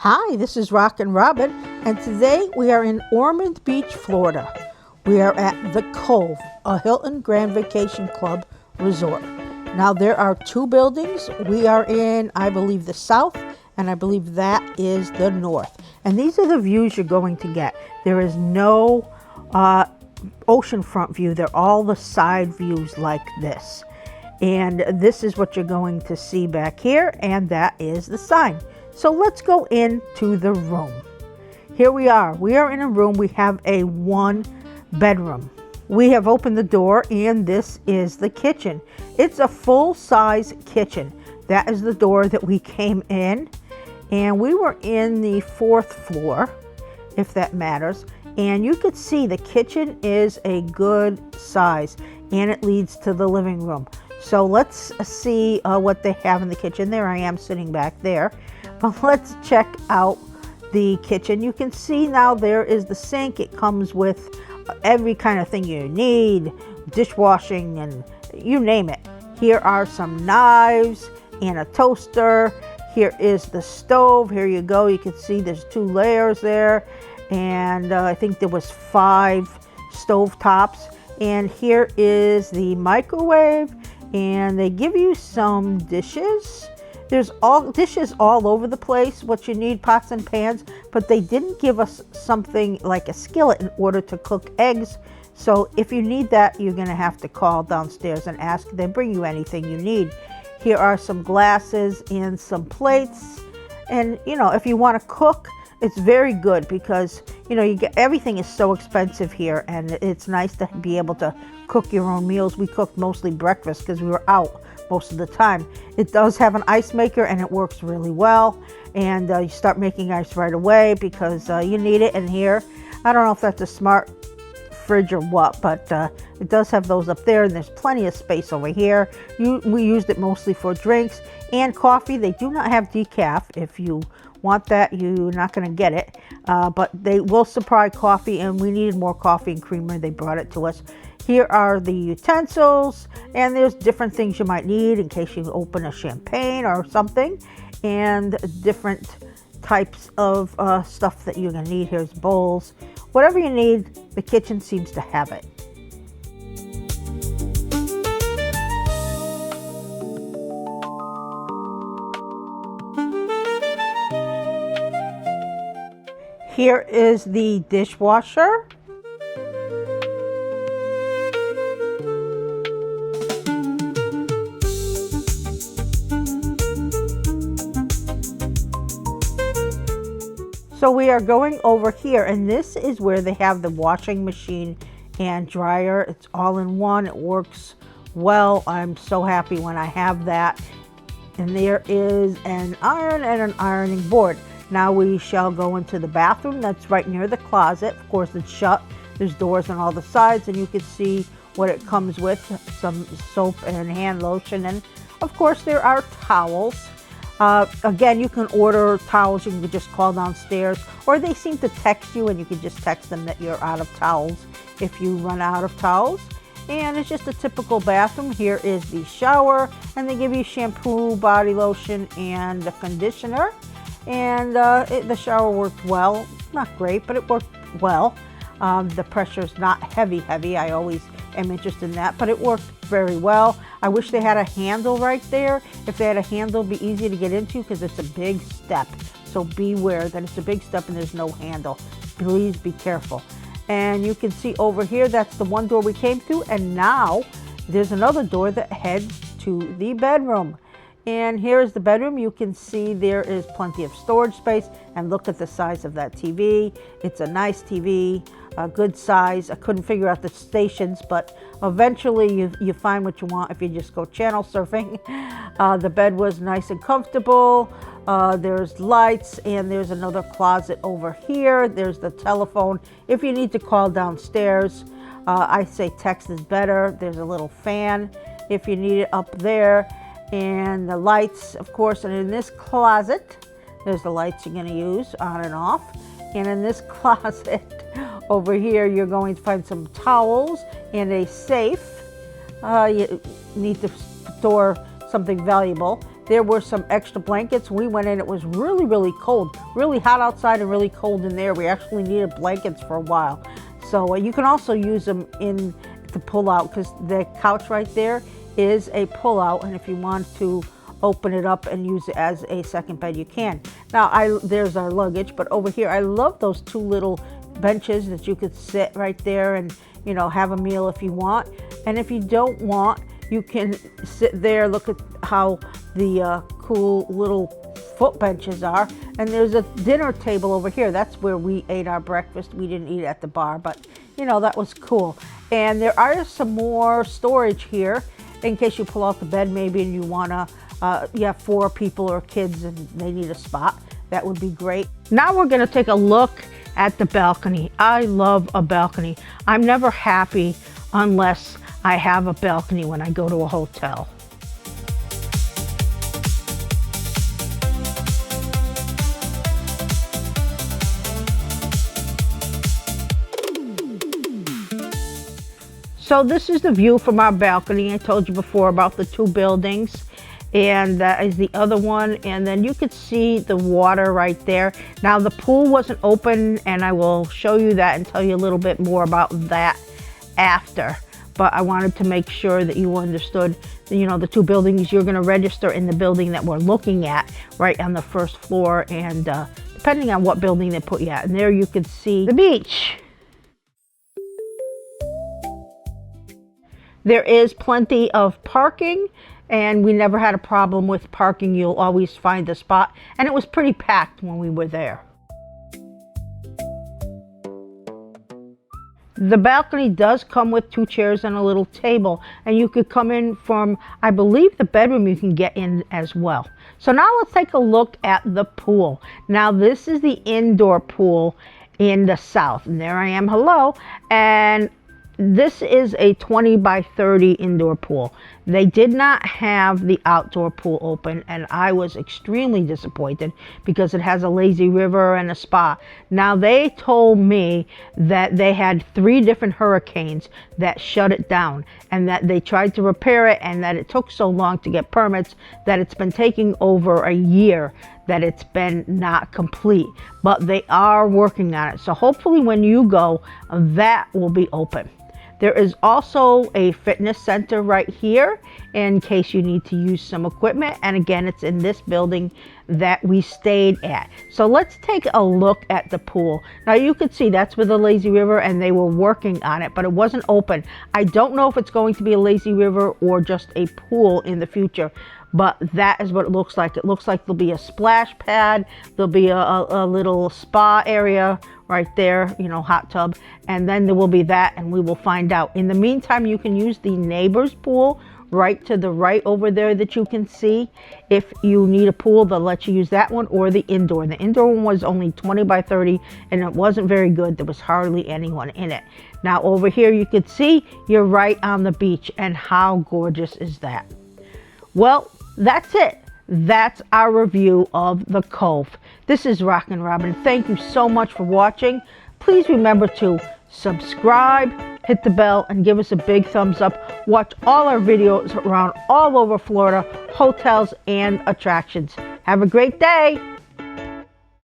Hi, this is RockinRobin, and today we are in Ormond Beach, Florida. We are at the Cove, a Hilton Grand Vacation Club resort. Now there are two buildings. We are in, I believe, the south, and I believe that is the north. And these are the views you're going to get. There is no oceanfront view. They're all the side views like this. And this is what you're going to see back here, and that is the sign. So let's go into the room. Here we are. We are in a room. We have a one bedroom. We have opened the door, and this is the kitchen. It's a full-size kitchen. That is the door that we came in, and we were in the fourth floor, if that matters. And you could see the kitchen is a good size, and it leads to the living room. So let's see what they have in the kitchen. There I am sitting back there. But let's check out the kitchen. You can see now there is the sink. It comes with every kind of thing you need, dishwashing and you name it. Here are some knives and a toaster. Here is the stove. Here you go. You can see there's 2 layers there. And I think there was 5 stove tops. And here is the microwave. And they give you some dishes. There's dishes all over the place, what you need, pots and pans, but they didn't give us something like a skillet in order to cook eggs. So if you need that, you're gonna have to call downstairs and ask. They bring you anything you need. Here are some glasses and some plates. And you know, if you wanna cook, it's very good because you know, everything is so expensive here, and it's nice to be able to cook your own meals. We cooked mostly breakfast because we were out most of the time. It does have an ice maker, and it works really well. And you start making ice right away because you need it in here. I don't know if that's a smart fridge or what, but it does have those up there, and there's plenty of space over here. We used it mostly for drinks and coffee. They do not have decaf. If you want that, you're not going to get it, but they will supply coffee, and we needed more coffee and creamer. They brought it to us. Here are the utensils, and there's different things you might need in case you open a champagne or something, and different types of stuff that you're going to need. Here's bowls. Whatever you need, the kitchen seems to have it. Here is the dishwasher. So we are going over here, and this is where they have the washing machine and dryer. It's all in one. It works well. I'm so happy when I have that. And there is an iron and an ironing board. Now we shall go into the bathroom. That's right near the closet. Of course, it's shut. There's doors on all the sides, and you can see what it comes with, some soap and hand lotion. And of course, there are towels. Again, you can order towels. You can just call downstairs, or they seem to text you, and you can just text them that you're out of towels if you run out of towels. And it's just a typical bathroom. Here is the shower, and they give you shampoo, body lotion, and a conditioner. And the shower worked well. Not great, but it worked well. The pressure is not heavy. I always am interested in that, but it worked very well. I wish they had a handle right there. If they had a handle, it'd be easy to get into because it's a big step. So beware that it's a big step and there's no handle. Please be careful. And you can see over here, that's the one door we came through. And now there's another door that heads to the bedroom. And here's the bedroom. You can see there is plenty of storage space, and look at the size of that TV. It's a nice TV, a good size. I couldn't figure out the stations, but eventually you find what you want if you just go channel surfing. The bed was nice and comfortable. There's lights, and there's another closet over here. There's the telephone. If you need to call downstairs, I say text is better. There's a little fan if you need it up there. And the lights, of course, and in this closet, there's the lights you're going to use on and off. And in this closet over here, you're going to find some towels and a safe. You need to store something valuable. there were some extra blankets. We went in, it was really, really cold, really hot outside and really cold in there. We actually needed blankets for a while. So you can also use them in the pull out, because the couch right there is a pull out, and if you want to open it up and use it as a second bed, you can. Now there's our luggage, but over here I love those two little benches that you could sit right there and, you know, have a meal if you want. And if you don't want, you can sit there, look at how the cool little foot benches are. And there's a dinner table over here. That's where we ate our breakfast. We didn't eat at the bar, but you know, that was cool. And there are some more storage here in case you pull out the bed maybe and you wanna, you have 4 people or kids and they need a spot. That would be great. Now we're gonna take a look at the balcony. I love a balcony. I'm never happy unless I have a balcony when I go to a hotel. So this is the view from our balcony. I told you before about the 2 buildings, and that is the other one. And then you could see the water right there. Now the pool wasn't open, and I will show you that and tell you a little bit more about that after. But I wanted to make sure that you understood, you know, the 2 buildings. You're going to register in the building that we're looking at right on the first floor, and depending on what building they put you at. And there you could see the beach. There is plenty of parking, and we never had a problem with parking. You'll always find a spot, and it was pretty packed when we were there. The balcony does come with 2 chairs and a little table, and you could come in from, I believe, the bedroom you can get in as well. So now let's take a look at the pool. Now this is the indoor pool in the south, and there I am, hello, and this is a 20 by 30 indoor pool. They did not have the outdoor pool open, and I was extremely disappointed because it has a lazy river and a spa. Now they told me that they had 3 different hurricanes that shut it down, and that they tried to repair it, and that it took so long to get permits that it's been taking over a year that it's been not complete. But they are working on it, so hopefully when you go, that will be open. There is also a fitness center right here in case you need to use some equipment. And again, it's in this building that we stayed at. So let's take a look at the pool. Now you can see that's with the lazy river, and they were working on it, but it wasn't open. I don't know if it's going to be a lazy river or just a pool in the future, but that is what it looks like. It looks like there'll be a splash pad, there'll be a little spa area right there, you know, hot tub, and then there will be that, and we will find out. In the meantime, you can use the neighbor's pool right to the right over there that you can see. If you need a pool, they'll let you use that one, or the indoor. The indoor one was only 20 by 30, and it wasn't very good. There was hardly anyone in it. Now over here you can see you're right on the beach, and how gorgeous is that? Well, that's it. That's our review of the Cove. This is RockinRobin. Thank you so much for watching. Please remember to subscribe, hit the bell, and give us a big thumbs up. Watch all our videos around all over Florida, hotels and attractions. Have a great day.